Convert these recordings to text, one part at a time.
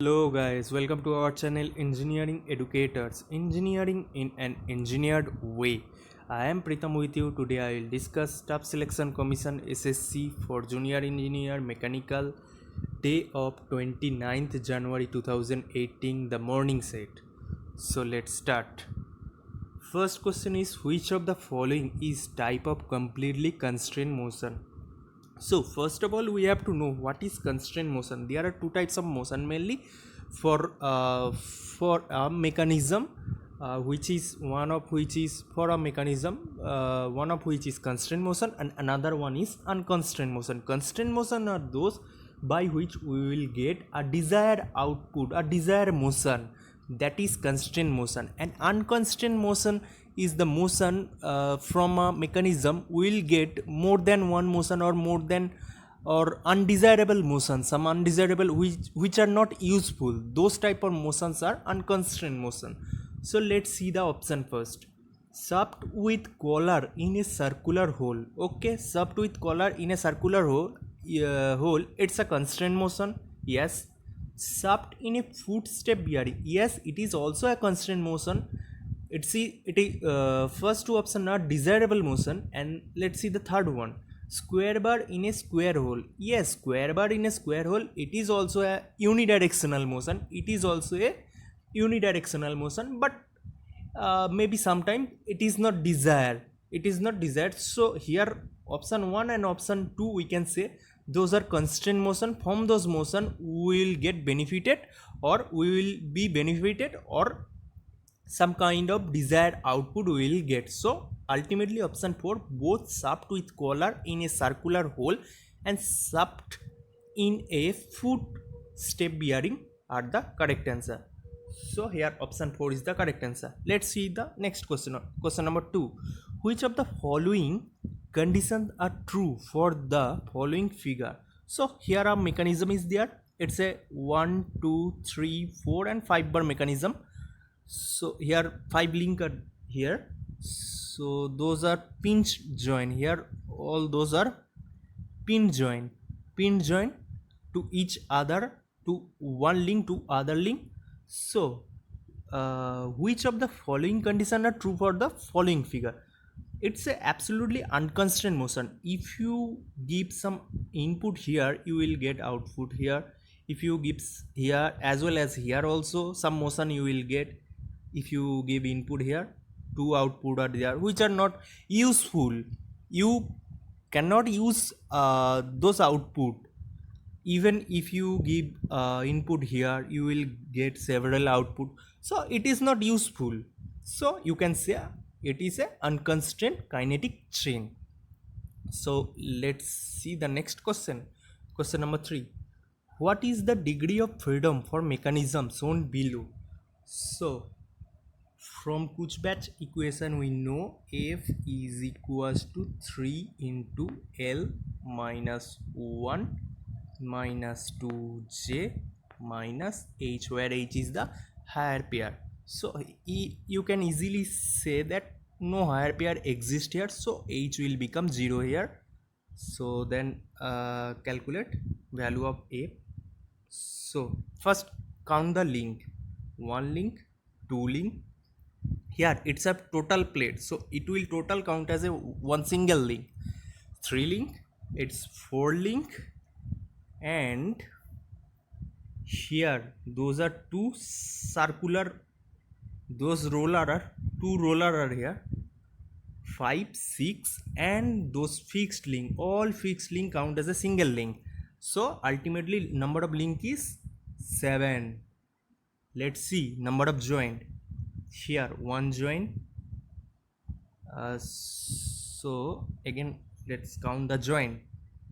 Hello guys, welcome to our channel Engineering Educators, Engineering in an Engineered Way. I am Pritam with you. Today I will discuss Staff Selection Commission SSC for Junior Engineer Mechanical, day of 29th January 2018, the morning set. So let's start. First question is, which of the following is type of completely constrained motion? So first of all, we have to know what is constrained motion. There are two types of motion mainly for a mechanism, which is one of which is for a mechanism, one of which is constrained motion and another one is unconstrained motion. Constrained motion are those by which we will get a desired output, a desired motion, that is constrained motion. And unconstrained motion is the motion from a mechanism we will get more than one motion or more than or undesirable motion, some undesirable which are not useful. Those type of motions are unconstrained motion. So let's see the option first. Shaft with collar in a circular hole. Okay, shaft with collar in a circular hole, it's a constrained motion. Yes. Shaft in a footstep bearing. Yes, it is also a constrained motion. First two options are desirable motion, and let's see the third one. Square bar in a square hole. Yes, square bar in a square hole, it is also a unidirectional motion. It is also a unidirectional motion, but maybe sometimes it is not desired. It is not desired. So here option 1 and option 2, we can say those are constrained motion. From those motion we will get benefited, or we will be benefited, or some kind of desired output we will get. So ultimately option 4, both shaft with collar in a circular hole and shaft in a foot step bearing are the correct answer. So here option 4 is the correct answer. Let's see the next question. Question number 2. Which of the following conditions are true for the following figure? So here a mechanism is there. It's a 1, 2, 3, 4 and 5 bar mechanism. So here 5 link are here. So those are pinch joint. Here all those are pin joint to each other, to one link to other link. So which of the following conditions are true for the following figure? It's a absolutely unconstrained motion. If you give some input here, you will get output here. If you give here as well as here also some motion you will get. If you give input here, two output are there which are not useful. You cannot use those output. Even if you give input here, you will get several output, so it is not useful. So you can say it is a unconstrained kinetic chain. So let's see the next question. Question number 3. What is the degree of freedom for mechanism shown below? So from Kuchbach equation we know F is equals to 3 into L minus 1 minus 2J minus H, where H is the higher pair. So you can easily say that no higher pair exists here, so H will become 0 here. So then calculate value of F. So first count the link. 1 link, 2 link. Here it's a total plate, so it will total count as a one single link. 3 link, it's 4 link, and here those are two circular, those roller are two roller are here. 5, 6 and those fixed link, all fixed link count as a single link. So ultimately number of link is 7. Let's see number of joint. Here one joint. So again let's count the joint.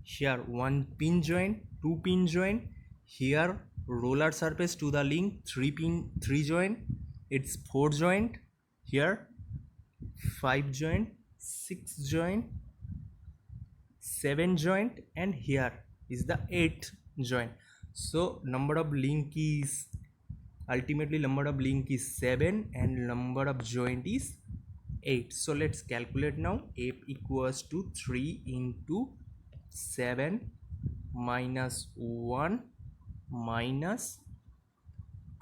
Here one pin joint, two pin joint. Here roller surface to the link, 3 joint. It's 4 joint. Here 5 joint, 6 joint, 7 joint, and here is the 8th joint. So number of link is ultimately number of link is 7 and number of joint is 8. So let's calculate now. F equals to 3 into 7 minus 1 minus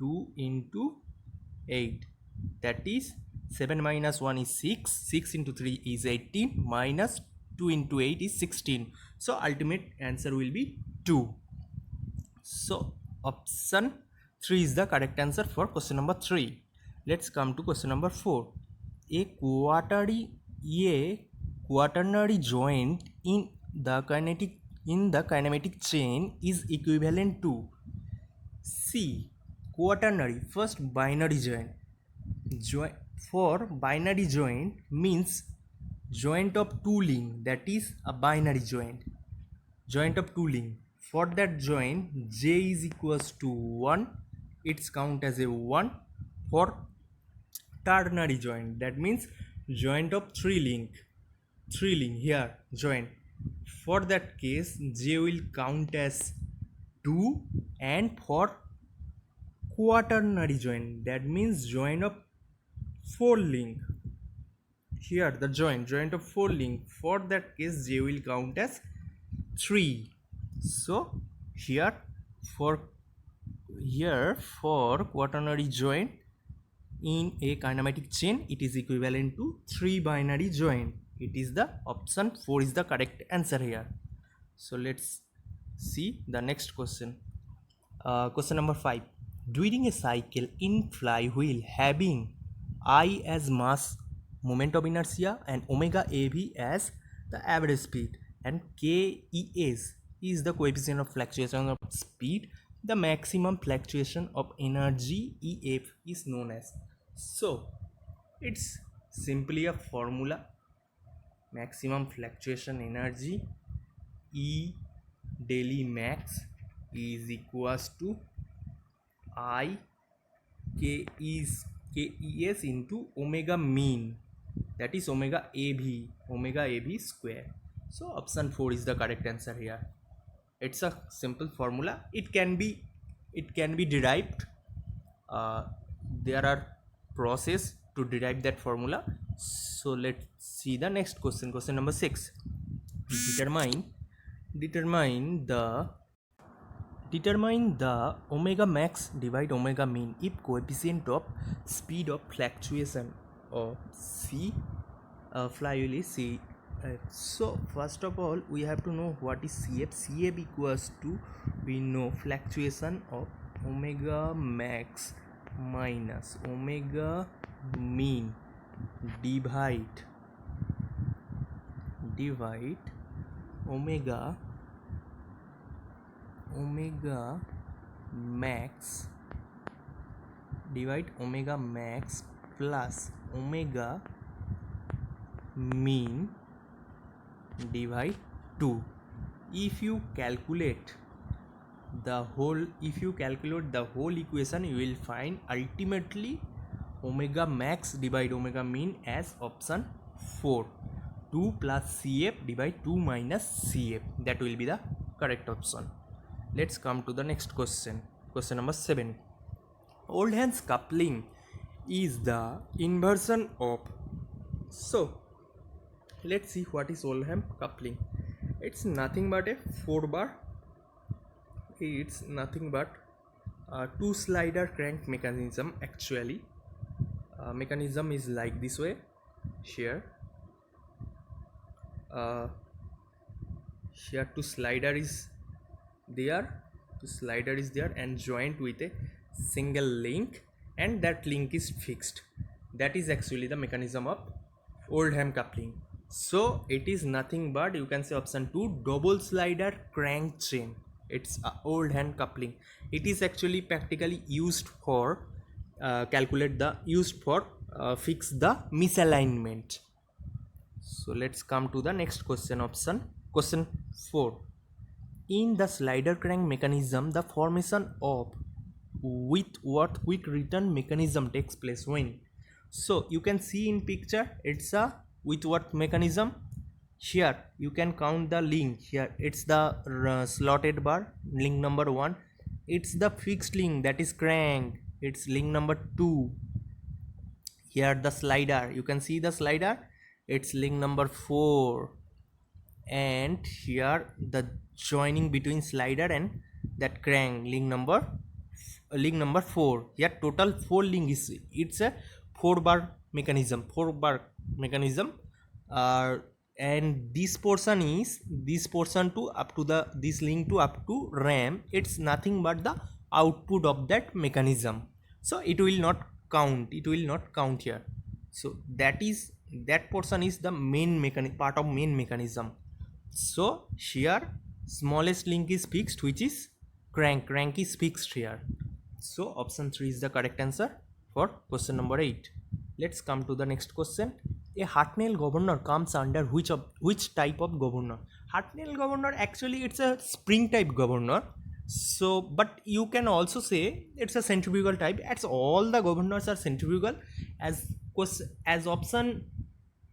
2 into 8, that is 7 minus 1 is 6, 6 into 3 is 18, minus 2 into 8 is 16. So ultimate answer will be 2. So option 3 is the correct answer for question number 3. Let's come to question number 4. A quaternary joint in the kinematic chain is equivalent to C. Quaternary, first binary joint. For binary joint means joint of two link, that is a binary joint. Joint of two link. For that joint, j is equals to 1. It's count as a 1. For ternary joint, that means joint of three link here joint. For that case, j will count as 2. And for quaternary joint, that means joint of 4 link, here the joint of 4 link, for that case j will count as 3. So here for quaternary joint in a kinematic chain, it is equivalent to 3 binary joint. It is the option 4 is the correct answer here. So let's see the next question. Question number 5. During a cycle in flywheel having I as mass, moment of inertia, and omega av as the average speed, and KES is the coefficient of fluctuation of speed, the maximum fluctuation of energy EF is known as. So it's simply a formula. Maximum fluctuation energy E daily max is equals to I KES into omega mean, that is omega AV square. So option 4 is the correct answer here. It's a simple formula. It can be derived. There are process to derive that formula. So let's see the next question. Question number 6. Determine the omega max divide omega mean if coefficient of speed of fluctuation of C flywheel is C. So first of all we have to know what is CF. CF equals to, we know, fluctuation of omega max minus omega mean divide omega max plus omega mean divide 2. If you calculate the whole equation, you will find ultimately omega max divide omega mean as option 4. 2 plus CF divide 2 minus CF, that will be the correct option. Let's come to the next question. Question number 7. Oldham's coupling is the inversion of. So let's see what is Oldham coupling. It's nothing but a 4-bar. It's nothing but a 2-slider crank mechanism. Actually mechanism is like this way. Here 2 slider is there, and joined with a single link, and that link is fixed. That is actually the mechanism of Oldham coupling. So it is nothing but, you can say option 2, double slider crank chain. It's a Oldham coupling. It is actually practically used for fix the misalignment. So let's come to the next question. Question 4. In the slider crank mechanism, the formation of Whitworth quick return mechanism takes place when. So you can see in picture, it's a Whitworth mechanism. Here you can count the link. Here it's the slotted bar, link number 1. It's the fixed link, that is crank, it's link number 2. Here the slider, you can see the slider, it's link number 4. And here the joining between slider and that crank, link number link number 4. Here total 4 link is, it's a 4-bar mechanism, 4-bar mechanism. And this portion is, this portion to up to the, this link to up to RAM, it's nothing but the output of that mechanism, so it will not count, it will not count here. So that is, that portion is the main part of main mechanism. So here smallest link is fixed, which is crank is fixed here. So option 3 is the correct answer for question number 8. Let's come to the next question. A Hartnell governor comes under which type of governor? Hartnell governor, actually it's a spring type governor. So, but you can also say it's a centrifugal type, as all the governors are centrifugal, as option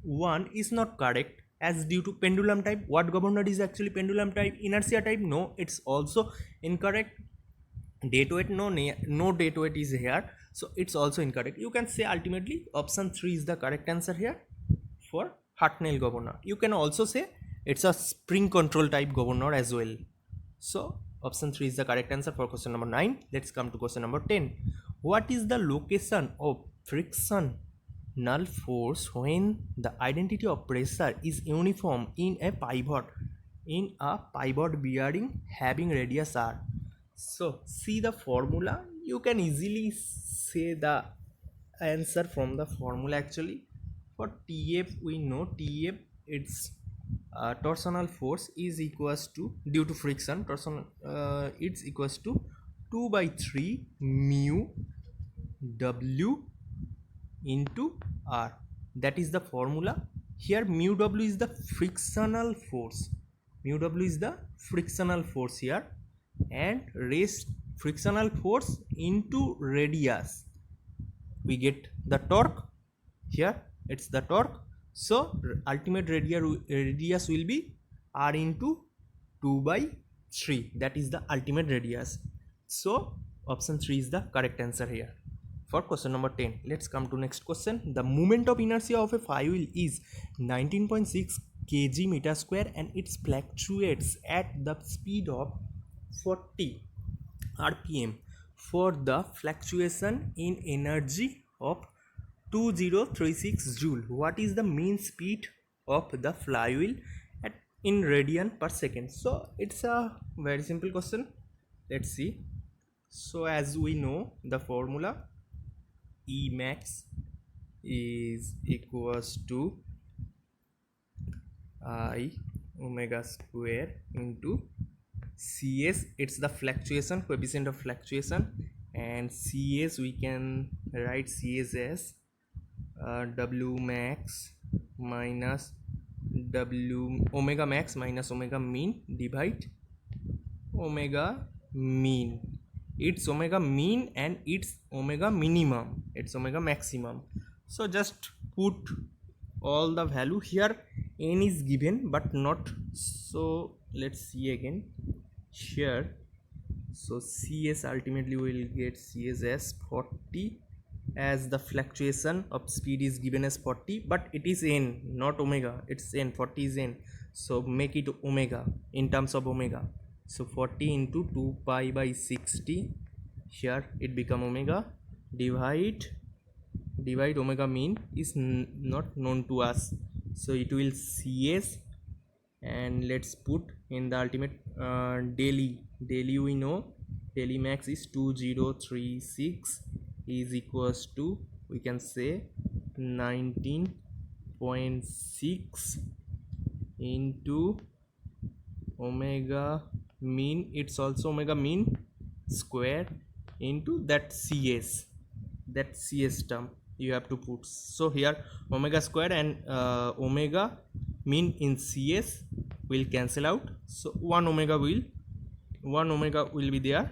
1 is not correct, as due to pendulum type. What governor is actually pendulum type? Inertia type? No, it's also incorrect. Dead weight? No dead weight is here, so it's also incorrect. You can say ultimately option 3 is the correct answer here for Hartnell governor. You can also say it's a spring control type governor as well. So option 3 is the correct answer for question number 9. Let's come to question number 10. What is the location of frictional force when the identity of pressure is uniform in a pivot bearing having radius r? So see the formula, you can easily say the answer from the formula. Actually for TF, we know TF, it's torsional force is equals to, due to friction, torsional it's equals to 2 by 3 mu W into R. That is the formula. Here mu W is the frictional force, mu W is the frictional force here, and rest frictional force into radius, we get the torque. Here it's the torque, so ultimate radius will be r into 2 by 3, that is the ultimate radius. So option 3 is the correct answer here for question number 10. Let's come to next question. The moment of inertia of a flywheel is 19.6 kg meter square and it fluctuates at the speed of 40 rpm for the fluctuation in energy of 2036 joule. What is the mean speed of the flywheel in radian per second? So it's a very simple question. Let's see. So as we know the formula, E max is equals to I omega square into Cs, it's the fluctuation, coefficient of fluctuation, and Cs we can write Cs as W max minus W omega max minus omega mean divide omega mean. It's omega mean and it's omega minimum, it's omega maximum. So just put all the value here. N is given but not, so let's see again here. So Cs ultimately will get Cs as 40, as the fluctuation of speed is given as 40, but it is n, not omega, it's n, 40 is n, so make it omega in terms of omega. So 40 into 2 pi by 60, here it become omega, divide omega mean is not known to us, so it will Cs, and let's put in the ultimate daily we know daily max is 2036 is equals to, we can say 19.6 into omega mean, it's also omega mean square into that Cs term you have to put. So here omega square and omega mean in Cs will cancel out, so 1 omega will be there.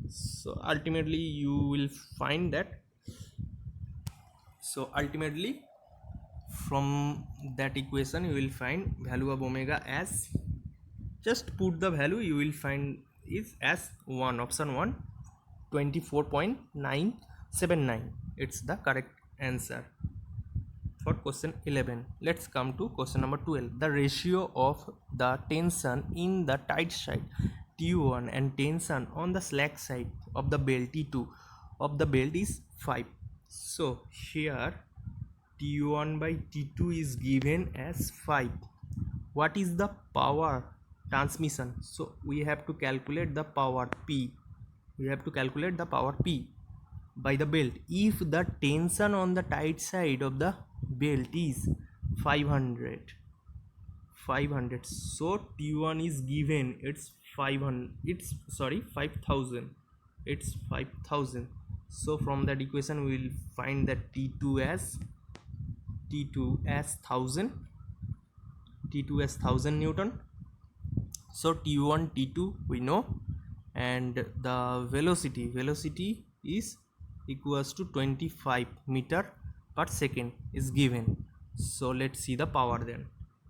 So ultimately you will find that, so ultimately from that equation you will find value of omega as, just put the value, you will find is as 1, option 1, 24.979. it's the correct answer for question 11. Let's come to question number 12. The ratio of the tension in the tight side T1 and tension on the slack side of the belt T2 of the belt is 5. So here T1 by T2 is given as 5. What is the power transmission? So we have to calculate the power P. We have to calculate the power P by the belt. If the tension on the tight side of the belt is 500, so T1 is given, it's 500, it's 5000, it's 5000. So from that equation we will find that T2 as 1000, T2 as 1000 Newton. So T1 T2 we know, and the velocity is equals to 25 meter per second is given. So let's see the power then.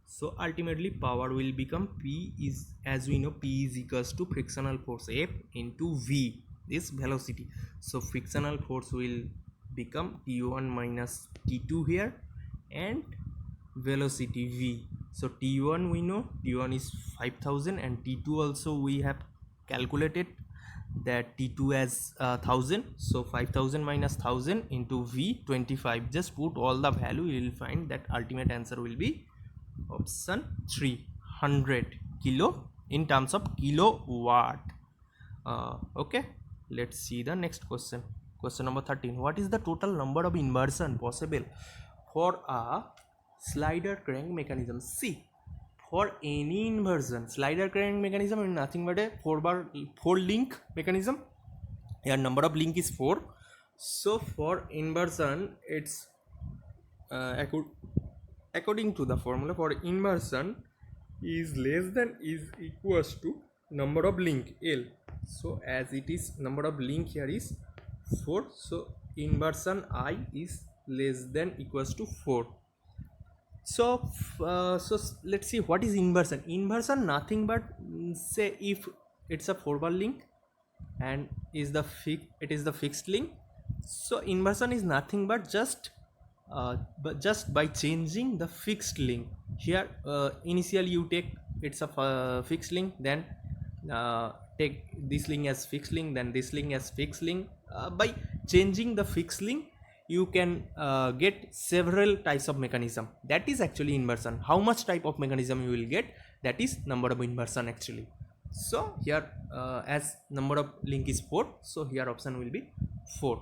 So ultimately power will become P is, as we know, P is equals to frictional force F into V, is velocity. So frictional force will become T1 minus T2 here, and velocity V. So T1 we know, T1 is 5000, and T2 also we have calculated that T2 as 1000. So 5000 minus 1000 into V 25. Just put all the value, you will find that ultimate answer will be option 300 kilo in terms of kilowatt. Okay, let's see the next question. Question number 13. What is the total number of inversion possible for a slider crank mechanism? See, for any inversion, slider crank mechanism is nothing but a 4 link mechanism. Here number of link is 4. So for inversion, it's according to the formula, for inversion is less than is equals to number of link L. So as it is, number of link here is 4, so inversion I is less than equals to 4. So let's see what is inversion. Inversion nothing but, say if it's a 4-bar link and it is the fixed link. So inversion is nothing but just by changing the fixed link. Here initially you take it's a fixed link, then take this link as fixed link, then this link as fixed link. By changing the fixed link you can get several types of mechanism. That is actually inversion. How much type of mechanism you will get, that is number of inversion actually. So here as number of link is 4, so here option will be 4.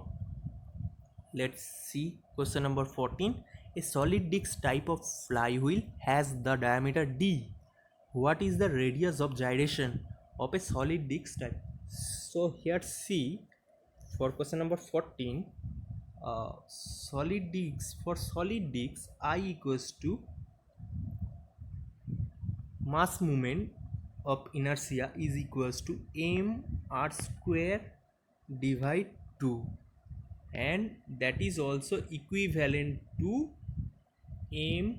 Let's see question number 14. A solid disc type of flywheel has the diameter D. What is the radius of gyration of a solid disc type? So here see, for question number 14, solid disc, for solid disc I equals to mass moment of inertia is equals to m r square divide 2, and that is also equivalent to m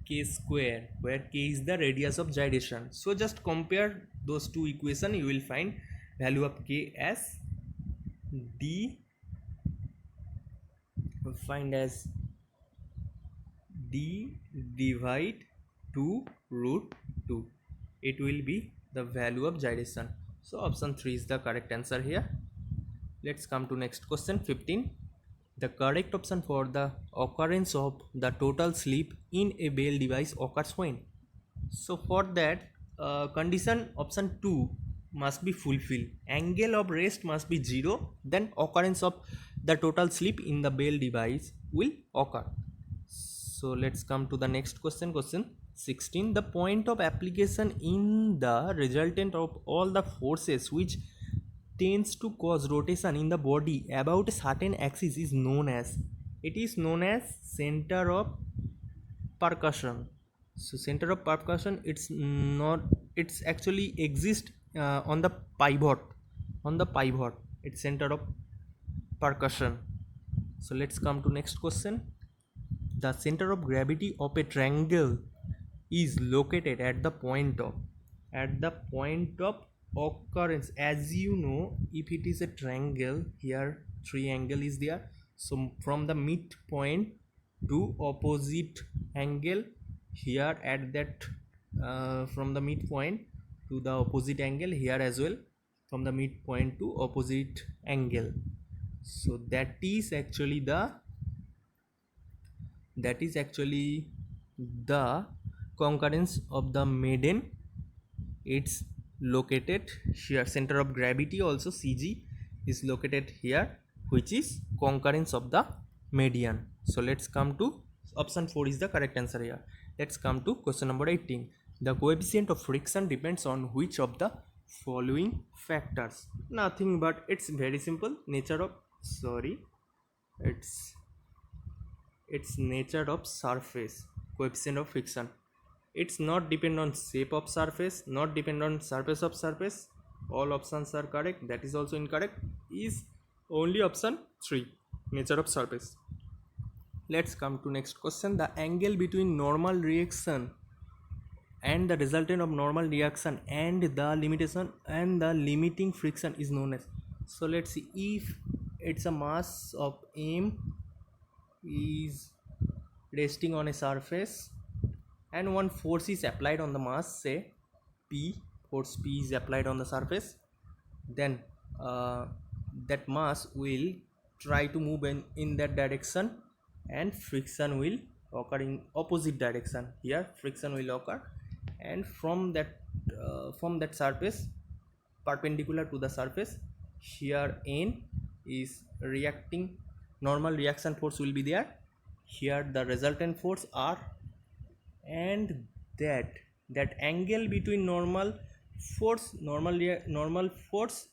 k square, where k is the radius of gyration. So just compare those two equations, you will find value of k as d, find as d divide 2 root 2. It will be the value of gyration. So option 3 is the correct answer here. Let's come to next question 15. The correct option for the occurrence of the total slip in a bell device occurs when? So for that condition option 2 must be fulfilled. Angle of rest must be 0, then occurrence of the total slip in the bell device will occur. So let's come to the next question, question 16. The point of application in the resultant of all the forces which tends to cause rotation in the body about a certain axis is known as, it is known as center of percussion. So center of percussion, it's not, it's actually exist on the pivot, it's center of percussion. So let's come to next question. The center of gravity of a triangle is located at the point of occurrence. As you know, if it is a triangle, here triangle is there, so from the midpoint to opposite angle here at that from the midpoint to the opposite angle, here as well from the midpoint to opposite angle. So that is actually the concurrence of the median. It's located here, center of gravity also CG is located here, which is concurrence of the median. So let's come to option 4 is the correct answer here. Let's come to question number 18. The coefficient of friction depends on which of the following factors? Nothing but it's very simple. It's nature of surface. Coefficient of friction, it's not depend on shape of surface, not depend on surface of surface. All options are correct. That is also incorrect. Is only option 3, nature of surface. Let's come to next question. The angle between normal reaction and the resultant of normal reaction and the limitation and the limiting friction is known as. So let's see, if it's a mass of m is resting on a surface and one force is applied on the mass, say P, force P is applied on the surface, then that mass will try to move in that direction and friction will occur in opposite direction. Here friction will occur, and from that surface perpendicular to the surface, here N is reacting, normal reaction force will be there, here the resultant force R, and that angle between normal force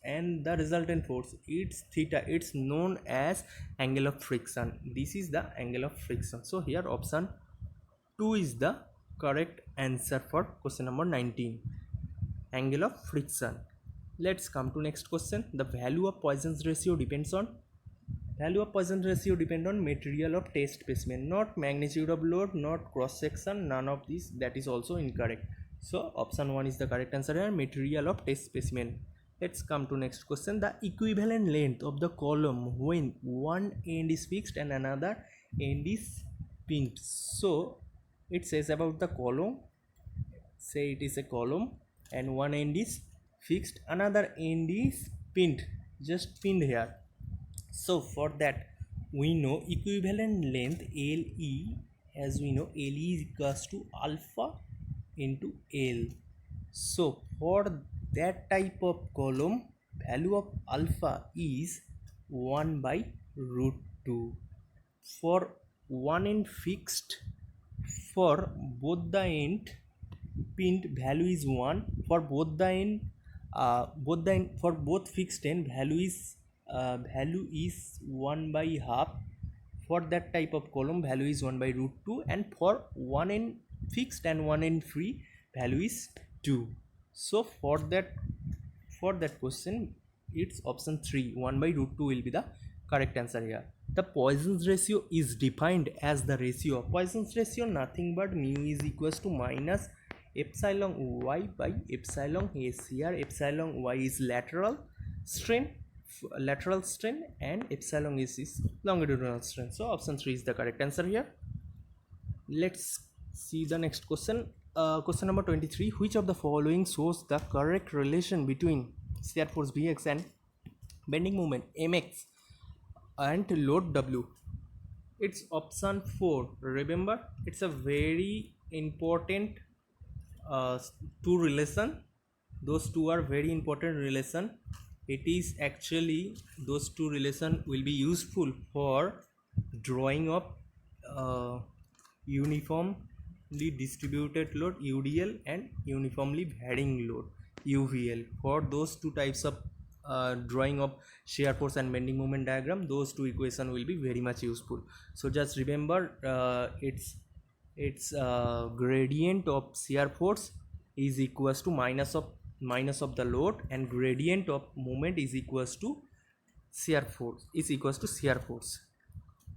and the resultant force, it's theta, it's known as angle of friction. This is the angle of friction. So here option 2 is the correct answer for question number 19, angle of friction. Let's come to next question. The value of Poisson's ratio depends on material of test specimen, not magnitude of load, not cross section, none of this. That is also incorrect. So option 1 is the correct answer here, material of test specimen. Let's come to next question. The equivalent length of the column when one end is fixed and another end is pinned. So it says about the column, say it is a column and one end is fixed, another end is pinned, just pinned here. So for that we know equivalent length LE, as we know LE is equals to alpha into L. So for that type of column, value of alpha is 1 by root 2. For one end fixed, for both the end pinned, value is 1. For both the end for both fixed end, value is 1 by half. For that type of column, value is 1 by root 2, and for one end fixed and one end free, value is 2. So for that question, it's option 3, 1 by root 2 will be the correct answer here. The Poisson's ratio is defined as the ratio of Poisson's ratio, nothing but mu is equals to minus epsilon y by epsilon s. Here epsilon y is lateral strain and epsilon s is longitudinal strain. So option 3 is the correct answer here. Let's see the next question. Question number 23. Which of the following shows the correct relation between shear force Vx and bending moment Mx and load W? It's option 4. Remember, it's a very important two relation. Those two are very important relation. It is actually, those two relation will be useful for drawing of uniformly distributed load UDL and uniformly varying load UVL. For those two types of drawing of shear force and bending moment diagram, those two equation will be very much useful. So just remember, its gradient of shear force is equals to minus of the load, and gradient of moment is equals to shear force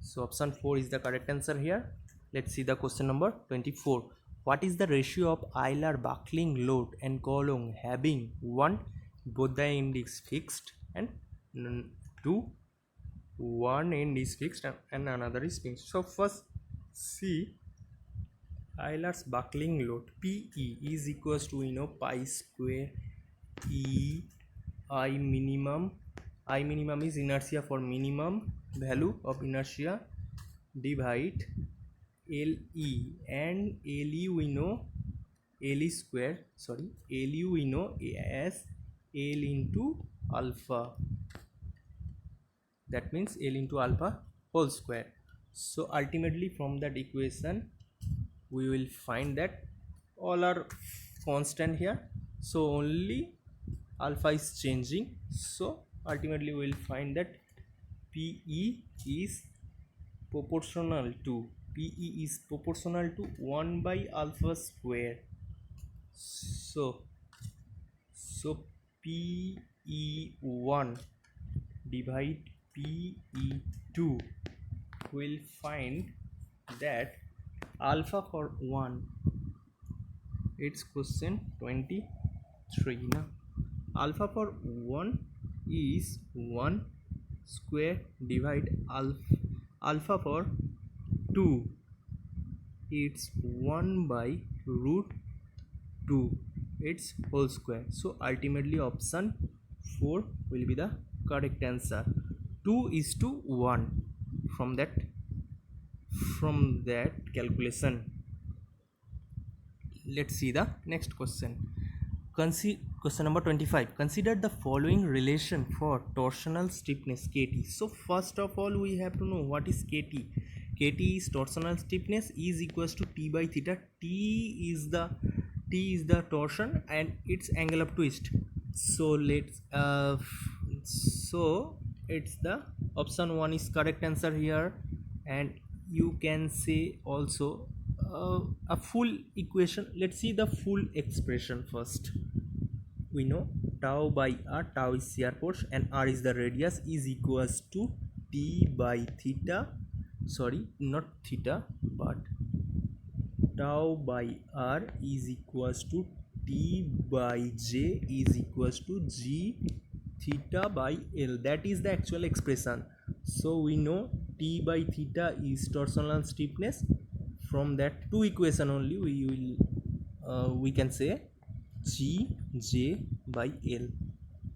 So option 4 is the correct answer here. Let's see the question number 24. What is the ratio of Euler buckling load and column having 1, both the end is fixed, and 2, one end is fixed and another is pinned? So first see Euler's buckling load PE is equals to pi square E I minimum. I minimum is inertia for minimum value of inertia divide LE, and LE we know LE square, sorry, LE we know as L into alpha, that means L into alpha whole square. So ultimately from that equation we will find that all are constant here, so only alpha is changing. So ultimately we will find that PE is proportional to 1 by alpha square. So PE1 divide PE2 will find that alpha for 1, it's question 23 now. Alpha for 1 is 1 square divide alpha for 2, it's 1 by root 2, its whole square. So ultimately option 4 will be the correct answer. 2 is to 1 from that calculation. Let's see the next question. Question number 25. Consider the following relation for torsional stiffness KT. So first of all we have to know what is KT. KT is torsional stiffness, is equals to T by theta. T is the torsion and its angle of twist. So let's so it's the option 1 is correct answer here. And you can say also a full equation. Let's see the full expression first. We know tau by r, tau is shear force and r is the radius, is equals to T by theta, sorry, not theta but tau by r is equals to T by j is equals to G theta by L. That is the actual expression. So we know T by theta is torsional stiffness. From that two equation only we can say G J by L.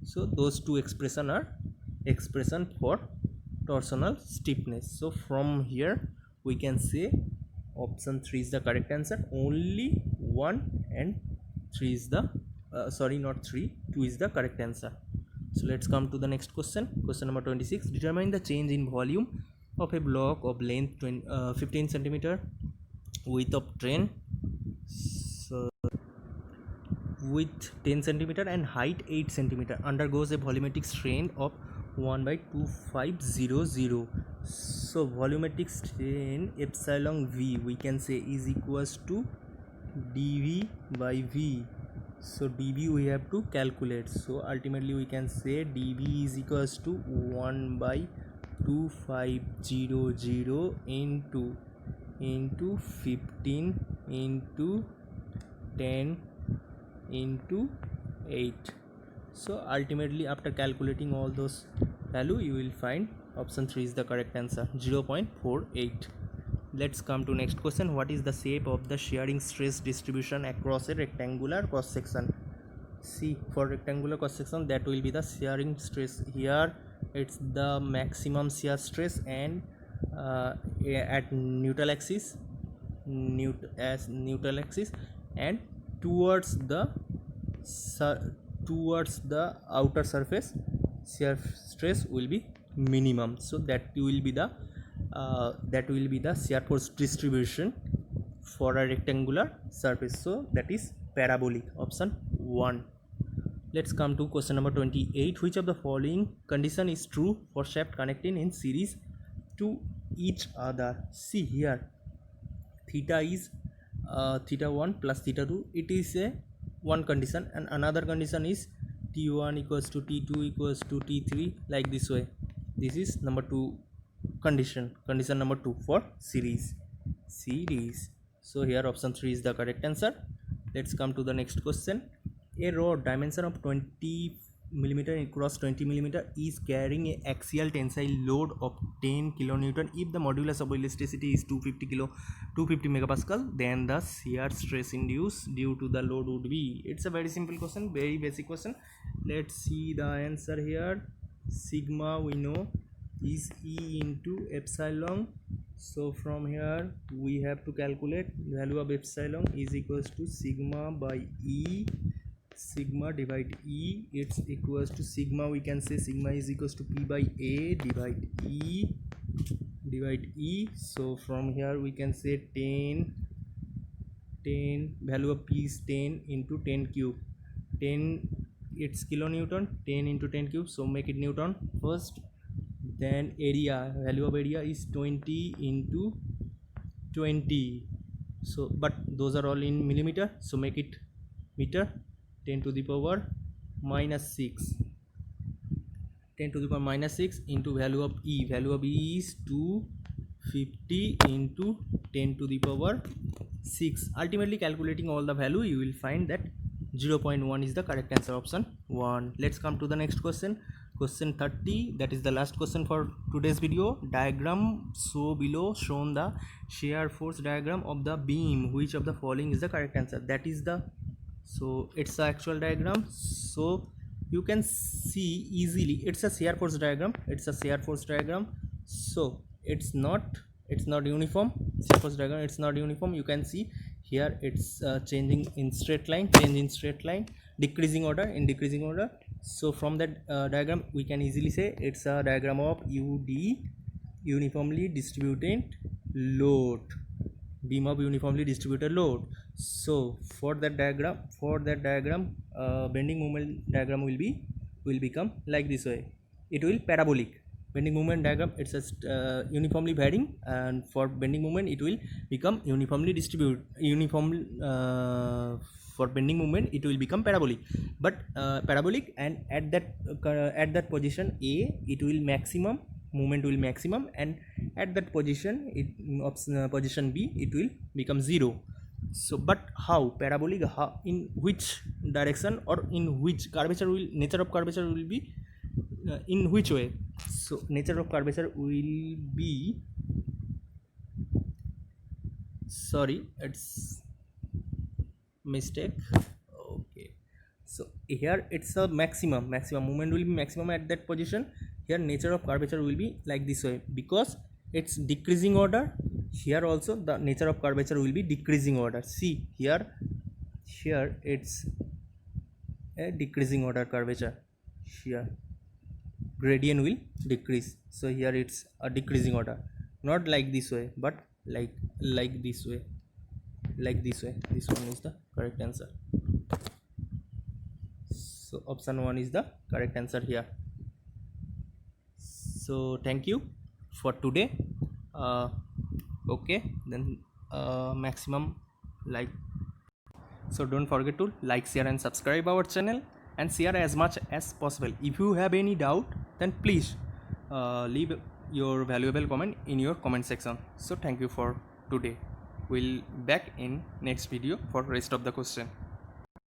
So those two expression are expression for torsional stiffness. So from here we can say option 3 is the correct answer. Only 1 and 3 is the sorry, not 3, 2 is the correct answer. So let's come to the next question. Question number 26. Determine the change in volume of a block of length 15 centimeter, width of 10, so width 10 centimeter and height 8 centimeter, undergoes a volumetric strain of 1 by 2500. So volumetric strain epsilon v we can say is equals to dv by v. So dv we have to calculate. So ultimately we can say dv is equals to 1 by 2500 into 15 into 10 into 8. So ultimately after calculating all those value you will find option 3 is the correct answer, 0.48. Let's come to next question. What is the shape of the shearing stress distribution across a rectangular cross section? See, for rectangular cross section that will be the shearing stress. Here it's the maximum shear stress and at neutral axis and towards the outer surface shear stress will be minimum. So that will be the shear force distribution for a rectangular surface. So that is parabolic, option 1. Let's come to question number 28. Which of the following condition is true for shaft connecting in series to each other? See here, theta is theta 1 plus theta 2, it is a one condition, and another condition is t1 equals to t2 equals to t3, like this way. This is number 2 condition number 2 for series. So here option 3 is the correct answer. Let's come to the next question. A rod dimension of 20 millimeter across 20 millimeter is carrying a axial tensile load of 10 kilonewton. If the modulus of elasticity is 250 megapascal, then the shear stress induced due to the load would be. It's a very simple question, very basic question. Let's see the answer here. Sigma we know is E into epsilon. So from here we have to calculate value of epsilon is equals to sigma by E. Sigma divide E, it's equals to sigma, we can say sigma is equals to P by A divide E. So from here we can say 10 value of P is 10 into 10 cube. 10 it's kilonewton, 10 into 10 cube, so make it Newton first. Then area, value of area is 20 into 20, so but those are all in millimeter, so make it meter. 10 to the power minus 6, 10 to the power minus 6 into value of E. Value of E is 250 into 10 to the power 6. Ultimately calculating all the value, you will find that 0.1 is the correct answer, option 1. Let's come to the next question. Question 30, that is the last question for today's video. Diagram so below shown the shear force diagram of the beam. Which of the following is the correct answer? That is the, so it's the actual diagram, so you can see easily it's a shear force diagram. So it's not uniform. Shear force diagram, it's not uniform. You can see here it's changing in straight line, decreasing order. So from that diagram we can easily say it's a diagram of UD, uniformly distributed load, beam of uniformly distributed load. So for that diagram bending moment diagram will become like this way. It will parabolic. Bending moment diagram, it's a uniformly varying, and for bending moment it will become uniformly distributed. For bending moment it will become parabolic, but parabolic, and at that position A, it will maximum, movement will maximum, and at that position position B, it will become 0. So but how parabolic, how, in which direction, or in which curvature will, nature of curvature will be in which way? So nature of curvature will be, sorry, it's mistake. Okay, so here it's a maximum movement will be maximum at that position. Here nature of curvature will be like this way, because it's decreasing order. Here also the nature of curvature will be decreasing order. See here it's a decreasing order curvature. Here gradient will decrease, so here it's a decreasing order, not like this way, but like this way. This one is the correct answer. So option 1 is the correct answer here. So thank you for today. Okay, then maximum like, so don't forget to like, share and subscribe our channel, and share as much as possible. If you have any doubt, then please leave your valuable comment in your comment section. So thank you for today. We'll back in next video for rest of the question.